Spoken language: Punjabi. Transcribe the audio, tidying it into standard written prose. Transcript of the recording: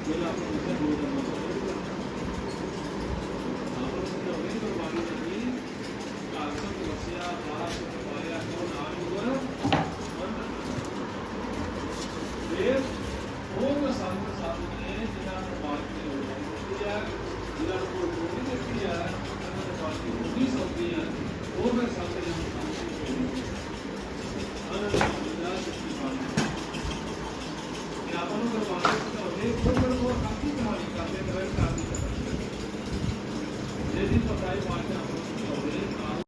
ਜਿਹੜਾ ਆਪਾਂ ਨੂੰ ਦੋ ਜਨਮ ਆਪਾਂ ਨੂੰ ਸਮਝਾਉਂਦੇ ਗੁਰਬਾਣੀ ਦੀ ਘਰ ਸੰਗ ਵਸਿਆ ਬਾਹਰ ਸੁਖ ਪਾਇਆ ਕੋ ਨਾਨਕ ਫਿਰ ਉਹ ਸੰਤ ਸਾਧੂ ਨੇ ਜਿਹਨਾਂ ਨੂੰ ਬਾਤ ਦੀ ਲੋੜ ਹੈ ਜਿਹਨਾਂ ਨੂੰ ਕੋਈ ਨਹੀਂ ਦਿੱਤੀ ਆ ਉਹਨਾਂ ਨੇ ਬਾਤ ਦੀ ਉਹਦੀ ਸੌਦੀ ਆ ਉਹ ਮੈਂ ਸੰਤ ਜੀ ਨੂੰ ਆਪਾਂ ਨੂੰ ਗੁਰਬਾਣੀ ਸਮਝਾਉਂਦੇ ਉਹ ਕਾਫੀ ਕਹਾਣੀ ਕਰਦੇ ਰਹੇ ਕਾਫੀ ਜਿਹਦੀ ਪਤਾਈ ਬਾਤ